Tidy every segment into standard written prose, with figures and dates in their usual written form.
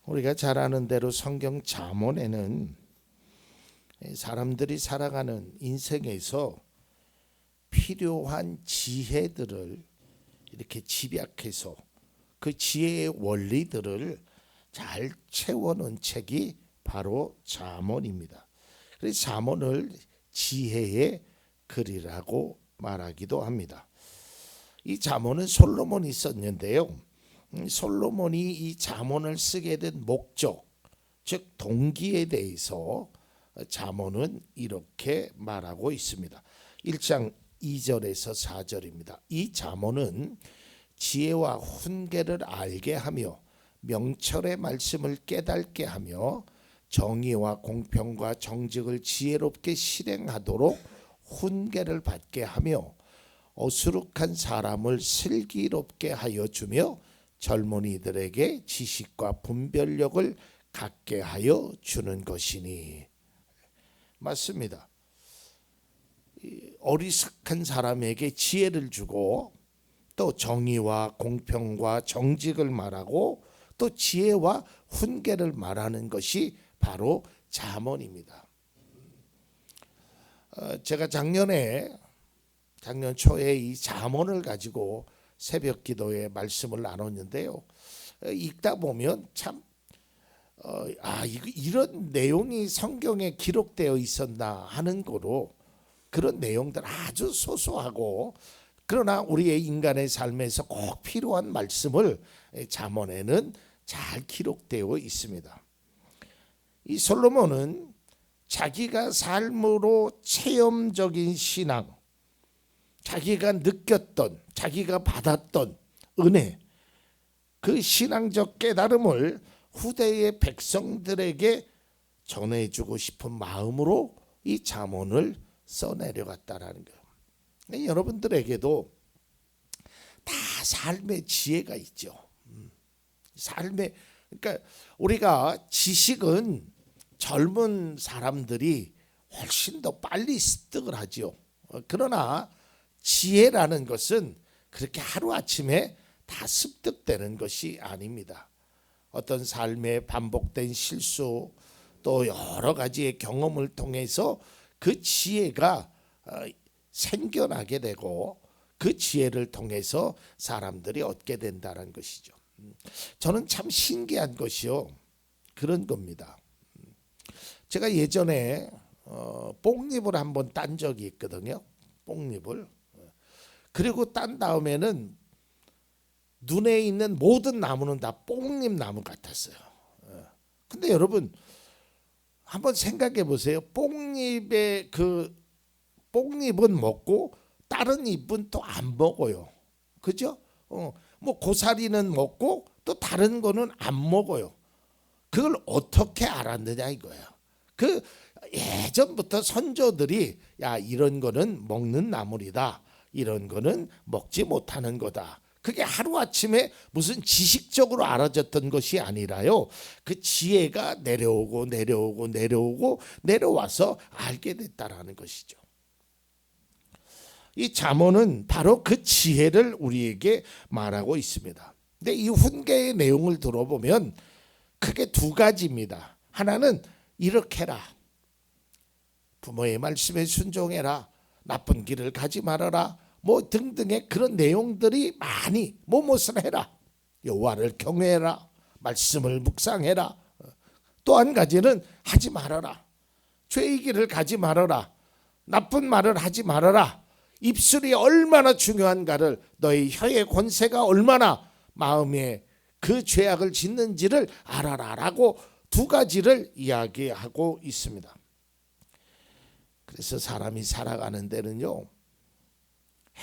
우리가 잘 아는 대로 성경 잠언에는 사람들이 살아가는 인생에서 필요한 지혜들을 이렇게 집약해서 그 지혜의 원리들을 잘 채워놓은 책이 바로 잠언입니다. 그래서 잠언을 지혜의 글이라고 말하기도 합니다. 이 잠언은 솔로몬이 썼는데요. 솔로몬이 이 잠언을 쓰게 된 목적, 즉 동기에 대해서 잠언은 이렇게 말하고 있습니다. 1장 2절에서 4절입니다. 이 잠언은 지혜와 훈계를 알게 하며 명철의 말씀을 깨닫게 하며 정의와 공평과 정직을 지혜롭게 실행하도록 훈계를 받게 하며 어수룩한 사람을 슬기롭게 하여 주며 젊은이들에게 지식과 분별력을 갖게 하여 주는 것이니. 맞습니다. 어리석은 사람에게 지혜를 주고 또 정의와 공평과 정직을 말하고 또 지혜와 훈계를 말하는 것이 바로 잠언입니다. 제가 작년 초에 이 잠언을 가지고 새벽 기도에 말씀을 나눴는데요. 읽다 보면 참 이런 내용이 성경에 기록되어 있었나 하는 거로 그런 내용들 아주 소소하고 그러나 우리의 인간의 삶에서 꼭 필요한 말씀을 잠언에는 잘 기록되어 있습니다. 이 솔로몬은 자기가 삶으로 체험적인 신앙, 자기가 느꼈던, 자기가 받았던 은혜, 그 신앙적 깨달음을 후대의 백성들에게 전해주고 싶은 마음으로 이 잠언을 써내려갔다라는 거예요. 여러분들에게도 다 삶의 지혜가 있죠. 그러니까 우리가 지식은 젊은 사람들이 훨씬 더 빨리 습득을 하죠. 그러나 지혜라는 것은 그렇게 하루아침에 다 습득되는 것이 아닙니다. 어떤 삶의 반복된 실수 또 여러 가지의 경험을 통해서 그 지혜가 생겨나게 되고 그 지혜를 통해서 사람들이 얻게 된다는 것이죠. 저는 참 신기한 것이요. 그런 겁니다. 제가 예전에 뽕잎을 한번 딴 적이 있거든요. 뽕잎을. 그리고 딴 다음에는 눈에 있는 모든 나무는 다 뽕잎 나무 같았어요. 근데 여러분 한번 생각해 보세요. 뽕잎의 그 뽕잎은 먹고 다른 잎은 또 안 먹어요. 그죠? 뭐 고사리는 먹고 또 다른 거는 안 먹어요. 그걸 어떻게 알았느냐 이거예요. 그 예전부터 선조들이 야 이런 거는 먹는 나물이다. 이런 거는 먹지 못하는 거다. 그게 하루아침에 무슨 지식적으로 알아졌던 것이 아니라요. 그 지혜가 내려와서 알게 됐다라는 것이죠. 이 잠언은 바로 그 지혜를 우리에게 말하고 있습니다. 근데 이 훈계의 내용을 들어보면 크게 두 가지입니다. 하나는 이렇게 해라. 부모의 말씀에 순종해라. 나쁜 길을 가지 말아라. 뭐 등등의 그런 내용들이 많이 무엇을 해라. 여호와를 경외해라. 말씀을 묵상해라. 또 한 가지는 하지 말아라. 죄의 길을 가지 말아라. 나쁜 말을 하지 말아라. 입술이 얼마나 중요한가를 너의 혀의 권세가 얼마나 마음에 그 죄악을 짓는지를 알아라라고 두 가지를 이야기하고 있습니다. 그래서 사람이 살아가는 데는요.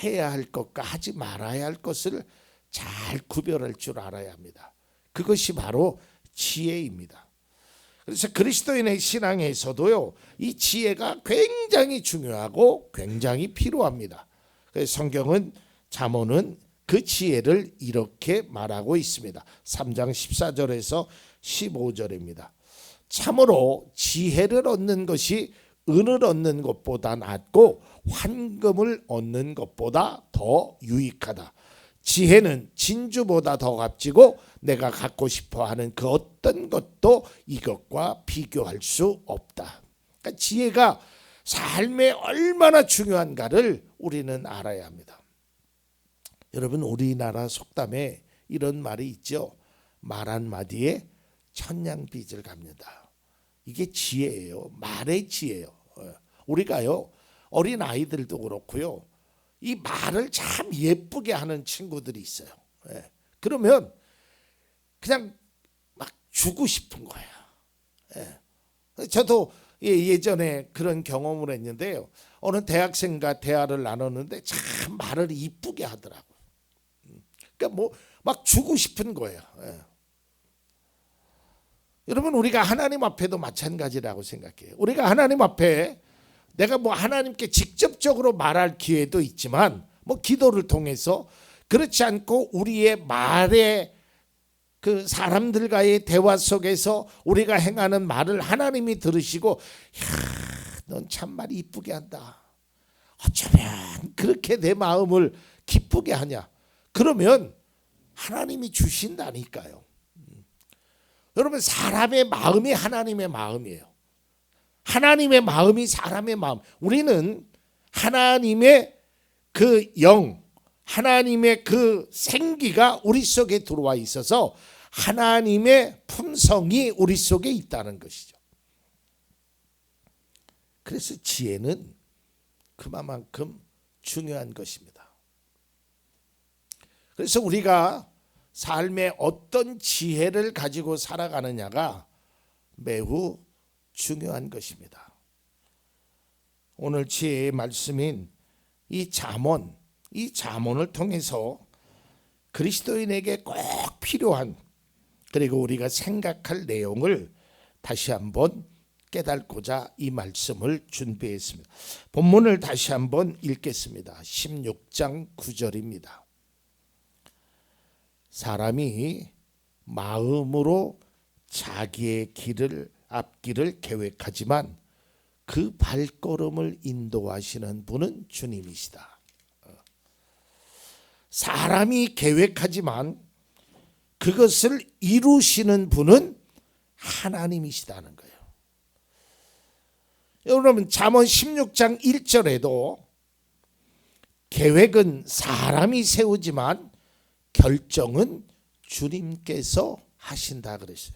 해야 할 것과 하지 말아야 할 것을 잘 구별할 줄 알아야 합니다. 그것이 바로 지혜입니다. 그래서 그리스도인의 신앙에서도요. 이 지혜가 굉장히 중요하고 굉장히 필요합니다. 그래서 성경은 잠언은 그 지혜를 이렇게 말하고 있습니다. 3장 14절에서 15절입니다. 참으로 지혜를 얻는 것이 은을 얻는 것보다 낫고 황금을 얻는 것보다 더 유익하다. 지혜는 진주보다 더 값지고 내가 갖고 싶어 하는 그 어떤 것도 이것과 비교할 수 없다. 그러니까 지혜가 삶에 얼마나 중요한가를 우리는 알아야 합니다. 여러분, 우리나라 속담에 이런 말이 있죠. 말 한마디에 천냥빚을 갚는다. 이게 지혜예요. 말의 지혜예요. 우리가요, 어린 아이들도 그렇고요, 이 말을 참 예쁘게 하는 친구들이 있어요. 그러면 그냥 막 주고 싶은 거야. 저도 예전에 그런 경험을 했는데요. 어느 대학생과 대화를 나눴는데 참 말을 이쁘게 하더라고요. 그러니까 뭐 막 주고 싶은 거예요. 여러분, 우리가 하나님 앞에도 마찬가지라고 생각해요. 우리가 하나님 앞에 내가 뭐 하나님께 직접적으로 말할 기회도 있지만 뭐 기도를 통해서, 그렇지 않고 우리의 말에 그 사람들과의 대화 속에서 우리가 행하는 말을 하나님이 들으시고, 야, 넌 참말 이쁘게 한다. 어쩌면 그렇게 내 마음을 기쁘게 하냐. 그러면 하나님이 주신다니까요. 여러분, 사람의 마음이 하나님의 마음이에요. 하나님의 마음이 사람의 마음. 우리는 하나님의 그 영, 하나님의 그 생기가 우리 속에 들어와 있어서 하나님의 품성이 우리 속에 있다는 것이죠. 그래서 지혜는 그만큼 중요한 것입니다. 그래서 우리가 삶에 어떤 지혜를 가지고 살아가느냐가 매우 중요한 것입니다. 오늘 지혜의 말씀인 이 잠언을 통해서 그리스도인에게 꼭 필요한, 그리고 우리가 생각할 내용을 다시 한번 깨닫고자 이 말씀을 준비했습니다. 본문을 다시 한번 읽겠습니다. 16장 9절입니다. 사람이 마음으로 자기의 앞길을 계획하지만 그 발걸음을 인도하시는 분은 주님이시다. 사람이 계획하지만 그것을 이루시는 분은 하나님이시다는 거예요. 여러분, 잠언 16장 1절에도 계획은 사람이 세우지만 결정은 주님께서 하신다 그랬어요.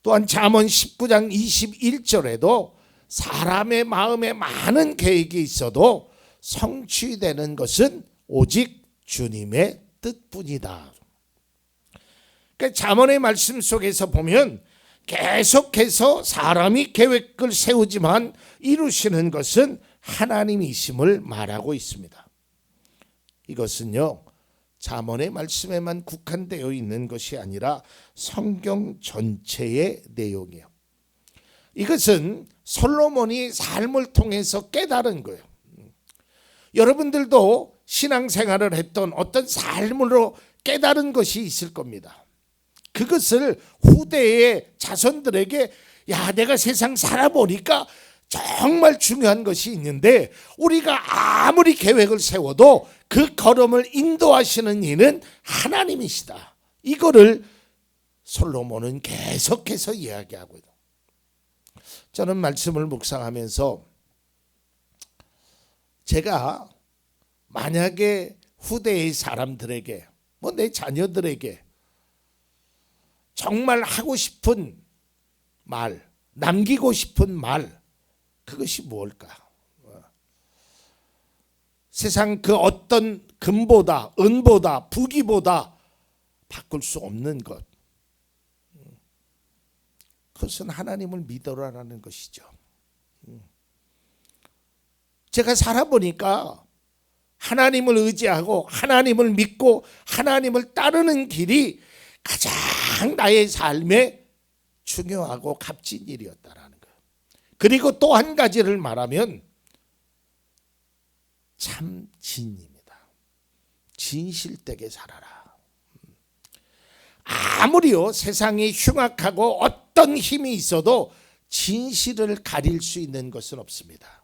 또한 잠언 19장 21절에도 사람의 마음에 많은 계획이 있어도 성취되는 것은 오직 주님의 뜻뿐이다. 그러니까 잠언의 말씀 속에서 보면 계속해서 사람이 계획을 세우지만 이루시는 것은 하나님이심을 말하고 있습니다. 이것은요, 잠언의 말씀에만 국한되어 있는 것이 아니라 성경 전체의 내용이에요. 이것은 솔로몬이 삶을 통해서 깨달은 거예요. 여러분들도 신앙생활을 했던 어떤 삶으로 깨달은 것이 있을 겁니다. 그것을 후대의 자손들에게, 야, 내가 세상 살아보니까 정말 중요한 것이 있는데 우리가 아무리 계획을 세워도 그 걸음을 인도하시는 이는 하나님이시다. 이거를 솔로몬은 계속해서 이야기하고 있다. 저는 말씀을 묵상하면서 제가 만약에 후대의 사람들에게, 뭐 내 자녀들에게 정말 하고 싶은 말, 남기고 싶은 말, 그것이 무엇일까? 세상 그 어떤 금보다, 은보다, 부귀보다 바꿀 수 없는 것, 그것은 하나님을 믿어라라는 것이죠. 제가 살아보니까 하나님을 의지하고 하나님을 믿고 하나님을 따르는 길이 가장 나의 삶에 중요하고 값진 일이었다라는 거예요. 그리고 또 한 가지를 말하면 참 진입니다. 진실되게 살아라. 아무리요 세상이 흉악하고 어떤 힘이 있어도 진실을 가릴 수 있는 것은 없습니다.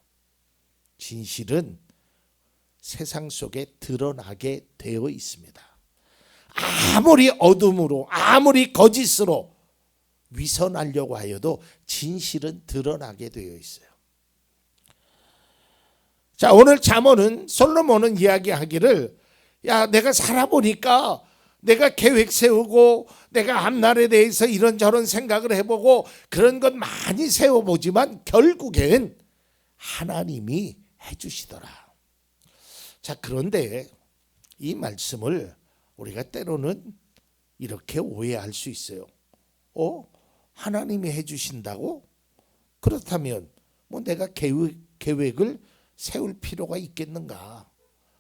진실은 세상 속에 드러나게 되어 있습니다. 아무리 어둠으로 아무리 거짓으로 위선하려고 하여도 진실은 드러나게 되어 있어요. 자, 오늘 잠언은 솔로몬은 이야기하기를 야, 내가 살아보니까 내가 계획 세우고 내가 앞날에 대해서 이런저런 생각을 해보고 그런 것 많이 세워보지만 결국엔 하나님이 해주시더라. 자, 그런데 이 말씀을 우리가 때로는 이렇게 오해할 수 있어요. 하나님이 해주신다고? 그렇다면 뭐 내가 계획을 세울 필요가 있겠는가?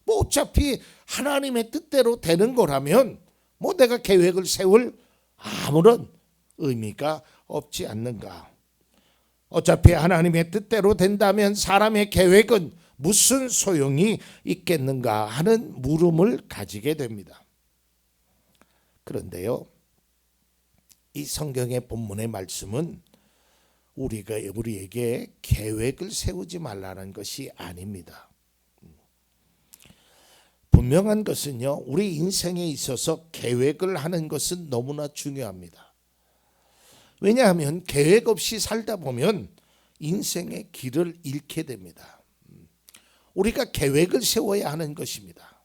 뭐 어차피 하나님의 뜻대로 되는 거라면 뭐 내가 계획을 세울 아무런 의미가 없지 않는가? 어차피 하나님의 뜻대로 된다면 사람의 계획은 무슨 소용이 있겠는가 하는 물음을 가지게 됩니다. 그런데요, 이 성경의 본문의 말씀은 우리에게 계획을 세우지 말라는 것이 아닙니다. 분명한 것은요, 우리 인생에 있어서 계획을 하는 것은 너무나 중요합니다. 왜냐하면 계획 없이 살다 보면 인생의 길을 잃게 됩니다. 우리가 계획을 세워야 하는 것입니다.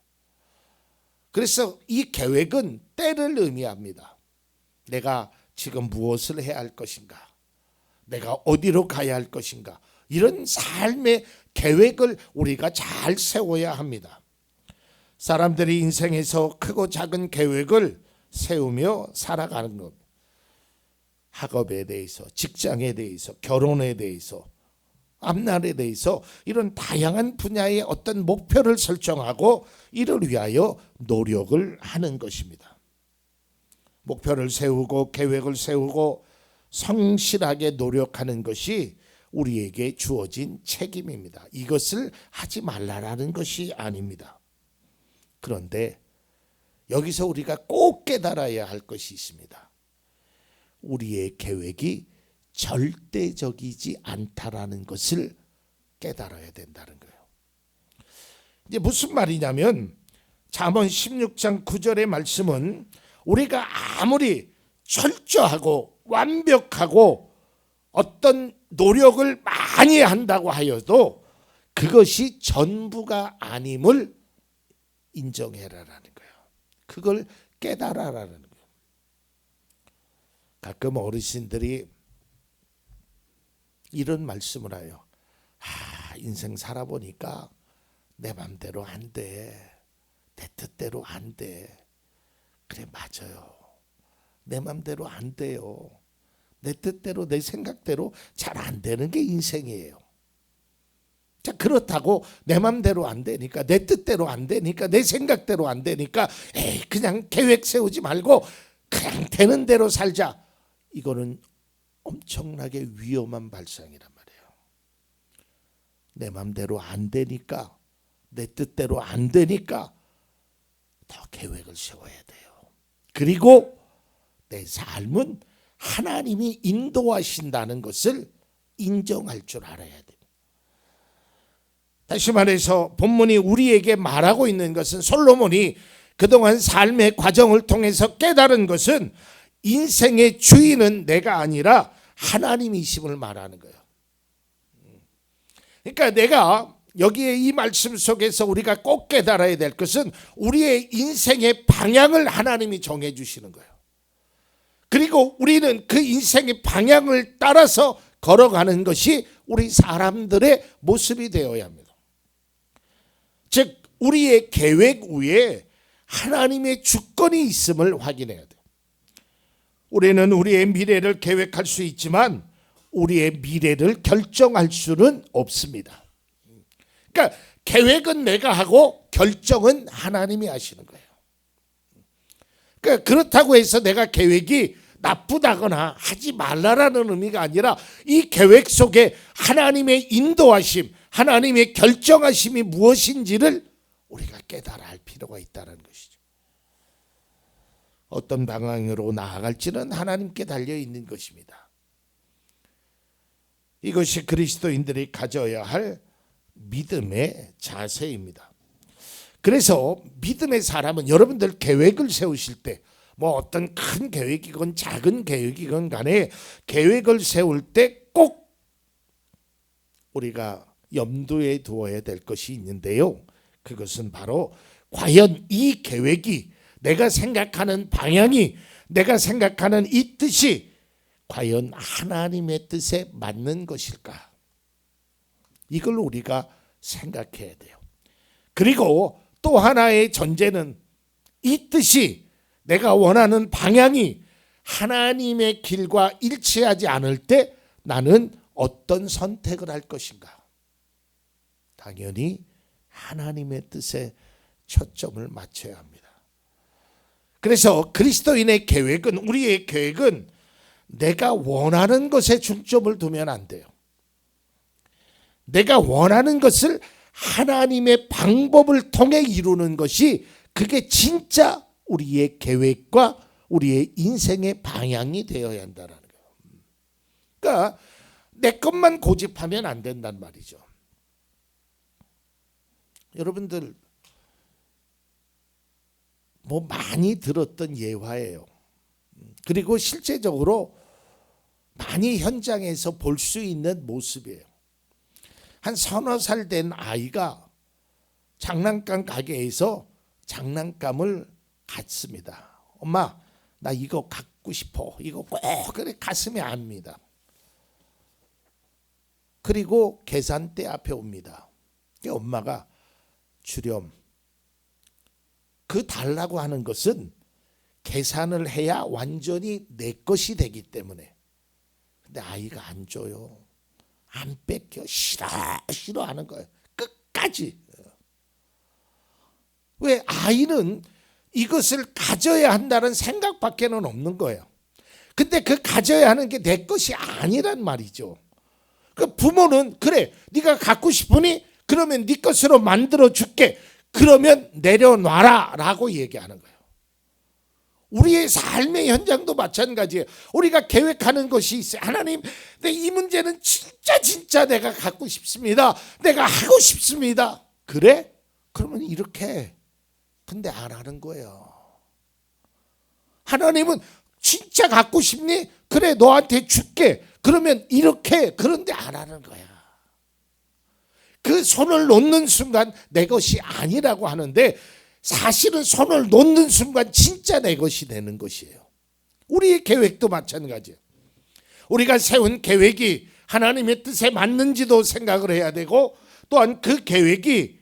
그래서 이 계획은 때를 의미합니다. 내가 지금 무엇을 해야 할 것인가? 내가 어디로 가야 할 것인가? 이런 삶의 계획을 우리가 잘 세워야 합니다. 사람들이 인생에서 크고 작은 계획을 세우며 살아가는 것, 학업에 대해서, 직장에 대해서, 결혼에 대해서, 앞날에 대해서 이런 다양한 분야의 어떤 목표를 설정하고 이를 위하여 노력을 하는 것입니다. 목표를 세우고 계획을 세우고 성실하게 노력하는 것이 우리에게 주어진 책임입니다. 이것을 하지 말라라는 것이 아닙니다. 그런데 여기서 우리가 꼭 깨달아야 할 것이 있습니다. 우리의 계획이 절대적이지 않다라는 것을 깨달아야 된다는 거예요. 이제 무슨 말이냐면 잠언 16장 9절의 말씀은 우리가 아무리 철저하고 완벽하고 어떤 노력을 많이 한다고 하여도 그것이 전부가 아님을 인정해라라는 거예요. 그걸 깨달아라는 거예요. 가끔 어르신들이 이런 말씀을 해요. 인생 살아보니까 내 맘대로 안 돼. 내 뜻대로 안 돼. 그래, 맞아요. 내 맘대로 안 돼요. 내 뜻대로 내 생각대로 잘 안 되는 게 인생이에요. 자, 그렇다고 내 맘대로 안 되니까, 내 뜻대로 안 되니까, 내 생각대로 안 되니까 그냥 계획 세우지 말고 그냥 되는 대로 살자. 이거는 엄청나게 위험한 발상이란 말이에요. 내 맘대로 안 되니까, 내 뜻대로 안 되니까 더 계획을 세워야 돼요. 그리고 내 삶은 하나님이 인도하신다는 것을 인정할 줄 알아야 돼요. 다시 말해서 본문이 우리에게 말하고 있는 것은, 솔로몬이 그동안 삶의 과정을 통해서 깨달은 것은 인생의 주인은 내가 아니라 하나님이심을 말하는 거예요. 그러니까 내가 여기에 이 말씀 속에서 우리가 꼭 깨달아야 될 것은 우리의 인생의 방향을 하나님이 정해 주시는 거예요. 그리고 우리는 그 인생의 방향을 따라서 걸어가는 것이 우리 사람들의 모습이 되어야 합니다. 즉 우리의 계획 위에 하나님의 주권이 있음을 확인해야 돼요. 우리는 우리의 미래를 계획할 수 있지만 우리의 미래를 결정할 수는 없습니다. 그러니까 계획은 내가 하고 결정은 하나님이 하시는 거예요. 그러니까 그렇다고 해서 내가 계획이 나쁘다거나 하지 말라라는 의미가 아니라 이 계획 속에 하나님의 인도하심, 하나님의 결정하심이 무엇인지를 우리가 깨달아야 할 필요가 있다는 것이죠. 어떤 방향으로 나아갈지는 하나님께 달려 있는 것입니다. 이것이 그리스도인들이 가져야 할 믿음의 자세입니다. 그래서 믿음의 사람은 여러분들 계획을 세우실 때 뭐 어떤 큰 계획이건 작은 계획이건 간에 계획을 세울 때 꼭 우리가 염두에 두어야 될 것이 있는데요. 그것은 바로 과연 이 계획이 내가 생각하는 방향이 내가 생각하는 이 뜻이 과연 하나님의 뜻에 맞는 것일까? 이걸 우리가 생각해야 돼요. 그리고 또 하나의 전제는 이 뜻이 내가 원하는 방향이 하나님의 길과 일치하지 않을 때 나는 어떤 선택을 할 것인가? 당연히 하나님의 뜻에 초점을 맞춰야 합니다. 그래서 그리스도인의 계획은 우리의 계획은 내가 원하는 것에 중점을 두면 안 돼요. 내가 원하는 것을 하나님의 방법을 통해 이루는 것이 그게 진짜 우리의 계획과 우리의 인생의 방향이 되어야 한다는 거예요. 그러니까 내 것만 고집하면 안 된단 말이죠. 여러분들 뭐 많이 들었던 예화예요. 그리고 실제적으로 많이 현장에서 볼 수 있는 모습이에요. 한 서너 살 된 아이가 장난감 가게에서 장난감을 갖습니다. 엄마, 나 이거 갖고 싶어. 이거 꼭 그래 가슴에 압니다. 그리고 계산대 앞에 옵니다. 엄마가 주렴. 그 달라고 하는 것은 계산을 해야 완전히 내 것이 되기 때문에. 근데 아이가 안 줘요. 안 뺏겨. 싫어하는 거예요. 끝까지. 왜? 아이는 이것을 가져야 한다는 생각밖에는 없는 거예요. 근데 그 가져야 하는 게 내 것이 아니란 말이죠. 그 부모는 그래 네가 갖고 싶으니 그러면 네 것으로 만들어 줄게. 그러면 내려놔라 라고 얘기하는 거예요. 우리의 삶의 현장도 마찬가지예요. 우리가 계획하는 것이 있어요. 하나님, 이 문제는 진짜 내가 갖고 싶습니다. 내가 하고 싶습니다. 그래? 그러면 이렇게. 근데 안 하는 거예요. 하나님은 진짜 갖고 싶니? 그래, 너한테 줄게. 그러면 이렇게. 그런데 안 하는 거야. 그 손을 놓는 순간 내 것이 아니라고 하는데 사실은 손을 놓는 순간 진짜 내 것이 되는 것이에요. 우리의 계획도 마찬가지예요. 우리가 세운 계획이 하나님의 뜻에 맞는지도 생각을 해야 되고 또한 그 계획이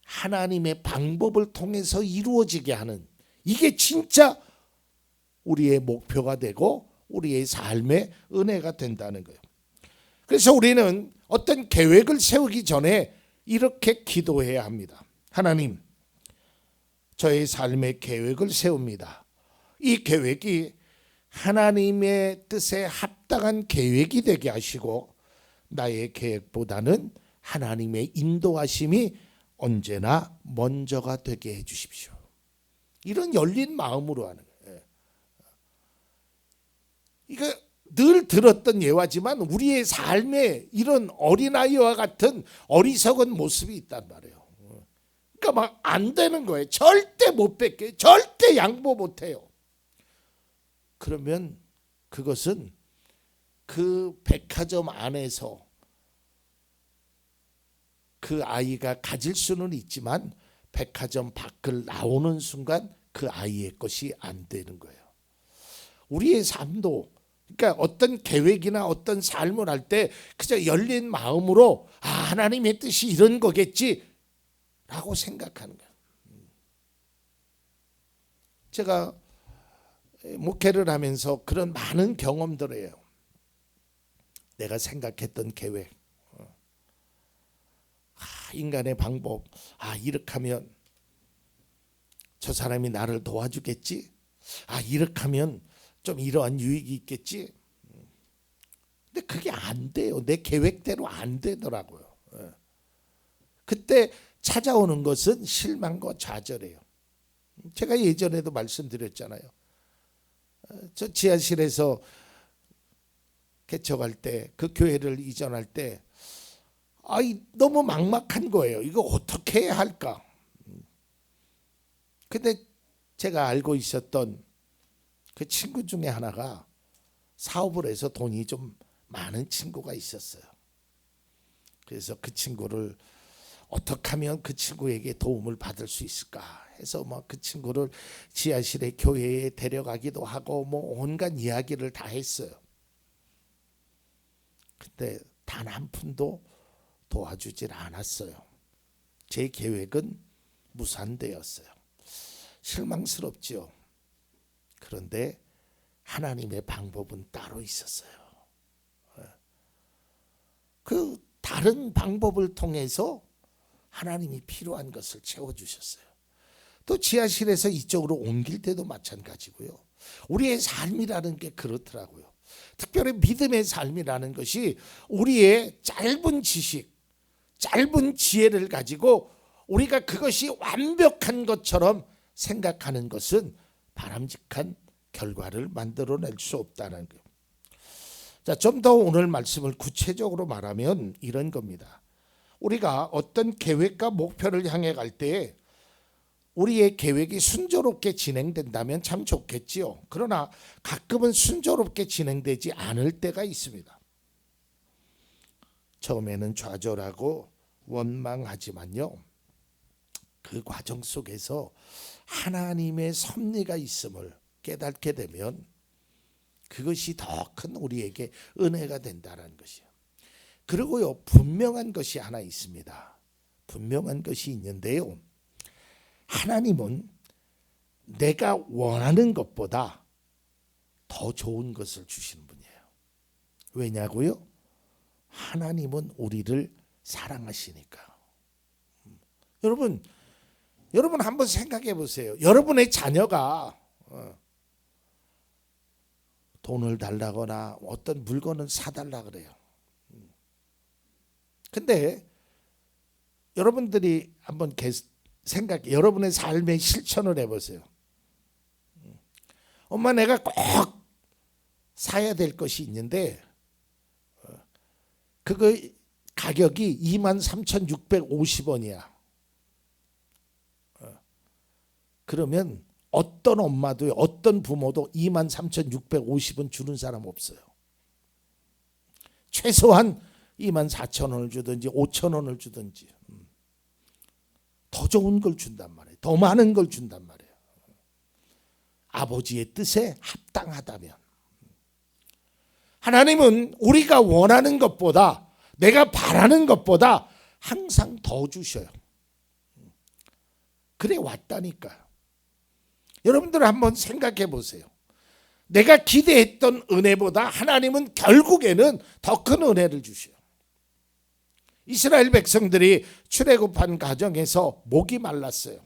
하나님의 방법을 통해서 이루어지게 하는 이게 진짜 우리의 목표가 되고 우리의 삶의 은혜가 된다는 거예요. 그래서 우리는 어떤 계획을 세우기 전에 이렇게 기도해야 합니다. 하나님, 저의 삶의 계획을 세웁니다. 이 계획이 하나님의 뜻에 합당한 계획이 되게 하시고 나의 계획보다는 하나님의 인도하심이 언제나 먼저가 되게 해 주십시오. 이런 열린 마음으로 하는 거예요. 이거 늘 들었던 예화지만 우리의 삶에 이런 어린아이와 같은 어리석은 모습이 있단 말이에요. 그러니까 막 안 되는 거예요. 절대 못 뺏겨요. 절대 양보 못 해요. 그러면 그것은 그 백화점 안에서 그 아이가 가질 수는 있지만 백화점 밖을 나오는 순간 그 아이의 것이 안 되는 거예요. 우리의 삶도 그러니까 어떤 계획이나 어떤 삶을 할 때 그저 열린 마음으로 하나님의 뜻이 이런 거겠지 라고 생각하는 거예요. 제가 목회를 하면서 그런 많은 경험들을 해요. 내가 생각했던 계획, 인간의 방법, 이렇게 하면 저 사람이 나를 도와주겠지? 이렇게 하면 좀 이러한 유익이 있겠지? 근데 그게 안 돼요. 내 계획대로 안 되더라고요. 그때 찾아오는 것은 실망과 좌절이에요. 제가 예전에도 말씀드렸잖아요. 저 지하실에서 개척할 때, 그 교회를 이전할 때 너무 막막한 거예요. 이거 어떻게 해야 할까? 근데 제가 알고 있었던 그 친구 중에 하나가 사업을 해서 돈이 좀 많은 친구가 있었어요. 그래서 그 친구를 어떻게 하면 그 친구에게 도움을 받을 수 있을까 해서 그 친구를 지하실의 교회에 데려가기도 하고 온갖 이야기를 다 했어요. 근데 단 한 푼도 도와주질 않았어요. 제 계획은 무산되었어요. 실망스럽죠. 그런데 하나님의 방법은 따로 있었어요. 그 다른 방법을 통해서 하나님이 필요한 것을 채워주셨어요. 또 지하실에서 이쪽으로 옮길 때도 마찬가지고요. 우리의 삶이라는 게 그렇더라고요. 특별히 믿음의 삶이라는 것이 우리의 짧은 지식, 짧은 지혜를 가지고 우리가 그것이 완벽한 것처럼 생각하는 것은 바람직한 결과를 만들어낼 수 없다는 거예요. 자, 좀 더 오늘 말씀을 구체적으로 말하면 이런 겁니다. 우리가 어떤 계획과 목표를 향해 갈 때 우리의 계획이 순조롭게 진행된다면 참 좋겠지요. 그러나 가끔은 순조롭게 진행되지 않을 때가 있습니다. 처음에는 좌절하고 원망하지만요, 그 과정 속에서 하나님의 섭리가 있음을 깨닫게 되면 그것이 더 큰 우리에게 은혜가 된다는 것이요. 그리고요, 분명한 것이 하나 있습니다. 분명한 것이 있는데요, 하나님은 내가 원하는 것보다 더 좋은 것을 주시는 분이에요. 왜냐고요? 하나님은 우리를 사랑하시니까. 여러분 한번 생각해 보세요. 여러분의 자녀가 돈을 달라거나 어떤 물건을 사달라 그래요. 근데 여러분들이 한번 생각해, 여러분의 삶의 실천을 해보세요. 엄마, 내가 꼭 사야 될 것이 있는데 그거 가격이 23,650원이야. 그러면 어떤 엄마도 어떤 부모도 23,650원 주는 사람 없어요. 최소한 24,000원을 주든지 5,000원을 주든지 더 좋은 걸 준단 말이에요. 더 많은 걸 준단 말이에요. 아버지의 뜻에 합당하다면. 하나님은 우리가 원하는 것보다, 내가 바라는 것보다 항상 더 주셔요. 그래 왔다니까요. 여러분들 한번 생각해 보세요. 내가 기대했던 은혜보다 하나님은 결국에는 더 큰 은혜를 주셔요. 이스라엘 백성들이 출애굽한 과정에서 목이 말랐어요.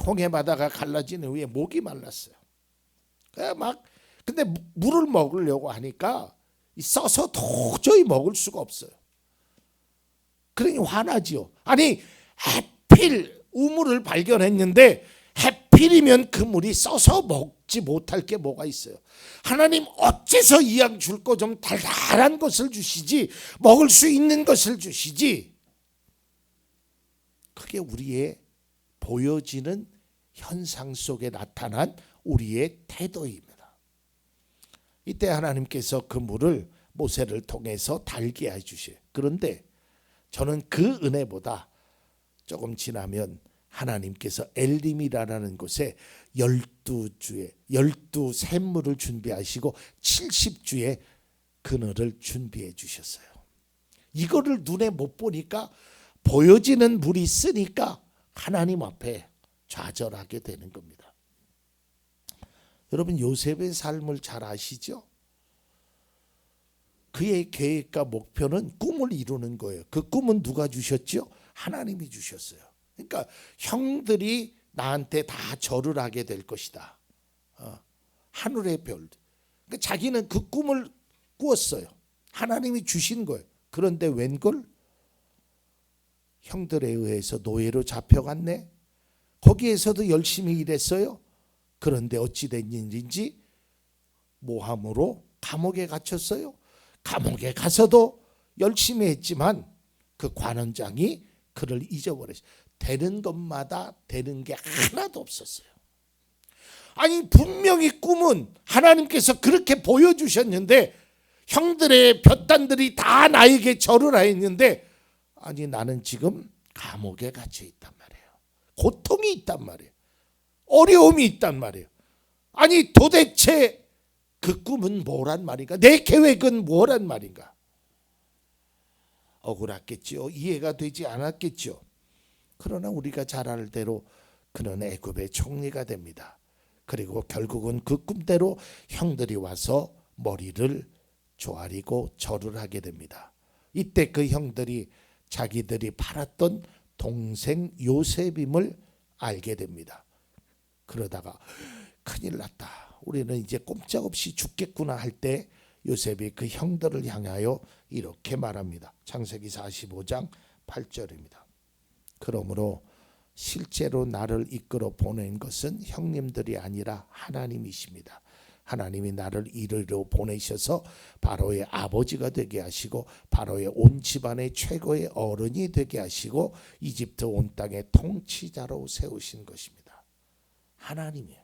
홍해 바다가 갈라진 후에 목이 말랐어요. 근데 물을 먹으려고 하니까 써서 도저히 먹을 수가 없어요. 그러니 화나지요. 아니, 하필 우물을 발견했는데 하필이면 그 물이 써서 먹지 못할 게 뭐가 있어요. 하나님, 어째서 이 양 줄 거 좀 달달한 것을 주시지, 먹을 수 있는 것을 주시지. 그게 우리의 보여지는 현상 속에 나타난 우리의 태도입니다. 이때 하나님께서 그 물을 모세를 통해서 달게 해주셔요. 그런데 저는 그 은혜보다 조금 지나면 하나님께서 엘림이라는 곳에 12주의 12 샘물을 준비하시고 70주의 그늘을 준비해 주셨어요. 이거를 눈에 못 보니까, 보여지는 물이 있으니까 하나님 앞에 좌절하게 되는 겁니다. 여러분, 요셉의 삶을 잘 아시죠? 그의 계획과 목표는 꿈을 이루는 거예요. 그 꿈은 누가 주셨죠? 하나님이 주셨어요. 그러니까 형들이 나한테 다 절을 하게 될 것이다. 하늘의 별. 그러니까 자기는 그 꿈을 꾸었어요. 하나님이 주신 거예요. 그런데 웬걸? 형들에 의해서 노예로 잡혀갔네. 거기에서도 열심히 일했어요. 그런데 어찌 된 일인지 모함으로 감옥에 갇혔어요. 감옥에 가서도 열심히 했지만 그 관원장이 그를 잊어버렸어요. 되는 것마다 되는 게 하나도 없었어요. 아니 분명히 꿈은 하나님께서 그렇게 보여주셨는데 형들의 볕단들이 다 나에게 절을 하였는데 아니 나는 지금 감옥에 갇혀 있단 말이에요. 고통이 있단 말이에요. 어려움이 있단 말이에요. 아니 도대체 그 꿈은 뭐란 말인가? 내 계획은 뭐란 말인가? 억울했겠죠. 이해가 되지 않았겠죠. 그러나 우리가 잘 아는 대로 그는 애굽의 총리가 됩니다. 그리고 결국은 그 꿈대로 형들이 와서 머리를 조아리고 절을 하게 됩니다. 이때 그 형들이 자기들이 팔았던 동생 요셉임을 알게 됩니다. 그러다가 큰일 났다. 우리는 이제 꼼짝없이 죽겠구나 할 때 요셉이 그 형들을 향하여 이렇게 말합니다. 창세기 45장 8절입니다. 그러므로 실제로 나를 이끌어 보낸 것은 형님들이 아니라 하나님이십니다. 하나님이 나를 이리로 보내셔서 바로의 아버지가 되게 하시고 바로의 온 집안의 최고의 어른이 되게 하시고 이집트 온 땅의 통치자로 세우신 것입니다. 하나님이에요.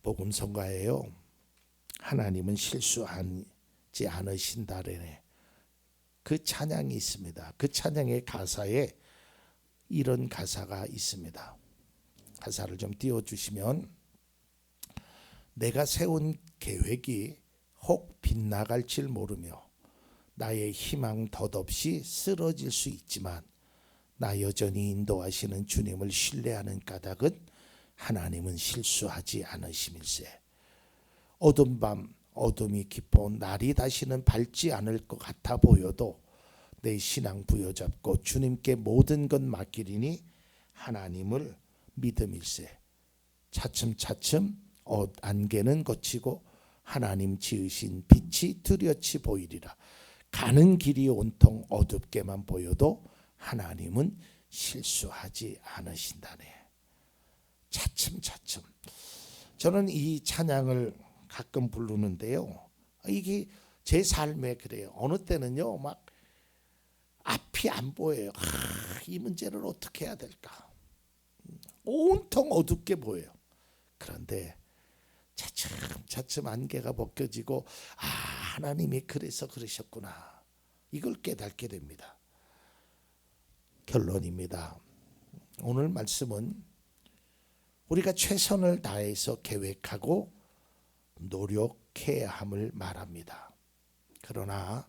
복음성가예요. 하나님은 실수하지 않으신다라네 그 찬양이 있습니다. 그 찬양의 가사에 이런 가사가 있습니다. 가사를 좀 띄워주시면 내가 세운 계획이 혹 빗나갈지 모르며 나의 희망 덧없이 쓰러질 수 있지만 나 여전히 인도하시는 주님을 신뢰하는 까닭은 하나님은 실수하지 않으심일세. 어두운 밤 어둠이 깊어 날이 다시는 밝지 않을 것 같아 보여도 내 신앙 부여잡고 주님께 모든 것 맡기리니 하나님을 믿음일세. 차츰차츰 안개는 걷히고 하나님 지으신 빛이 뚜렷이 보이리라. 가는 길이 온통 어둡게만 보여도 하나님은 실수하지 않으신다네. 차츰차츰. 저는 이 찬양을 가끔 부르는데요. 이게 제 삶에 그래요. 어느 때는요, 막 앞이 안 보여요. 이 문제를 어떻게 해야 될까? 온통 어둡게 보여요. 그런데 차츰차츰 안개가 벗겨지고 하나님이 그래서 그러셨구나. 이걸 깨닫게 됩니다. 결론입니다. 오늘 말씀은 우리가 최선을 다해서 계획하고 노력해야 함을 말합니다. 그러나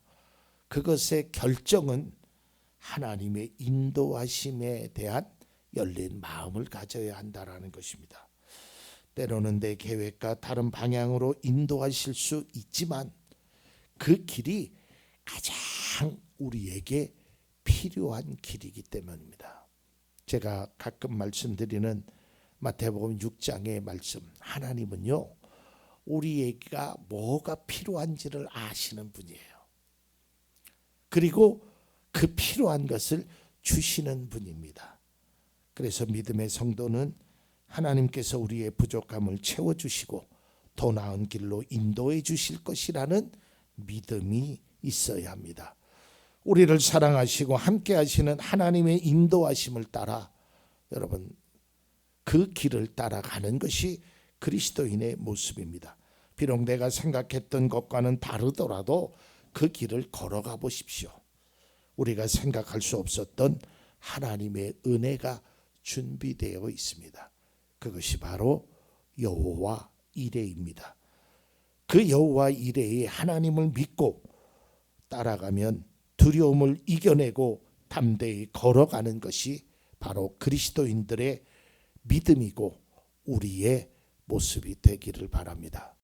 그것의 결정은 하나님의 인도하심에 대한 열린 마음을 가져야 한다라는 것입니다. 때로는 내 계획과 다른 방향으로 인도하실 수 있지만 그 길이 가장 우리에게 필요한 길이기 때문입니다. 제가 가끔 말씀드리는 마태복음 6장의 말씀, 하나님은요 우리에게 뭐가 필요한지를 아시는 분이에요. 그리고 그 필요한 것을 주시는 분입니다. 그래서 믿음의 성도는 하나님께서 우리의 부족함을 채워주시고 더 나은 길로 인도해 주실 것이라는 믿음이 있어야 합니다. 우리를 사랑하시고 함께 하시는 하나님의 인도하심을 따라 여러분 그 길을 따라가는 것이 그리스도인의 모습입니다. 비록 내가 생각했던 것과는 다르더라도 그 길을 걸어가 보십시오. 우리가 생각할 수 없었던 하나님의 은혜가 준비되어 있습니다. 그것이 바로 여호와 이레입니다. 그 여호와 이레의 하나님을 믿고 따라가면 두려움을 이겨내고 담대히 걸어가는 것이 바로 그리스도인들의 믿음이고 우리의 모습이 되기를 바랍니다.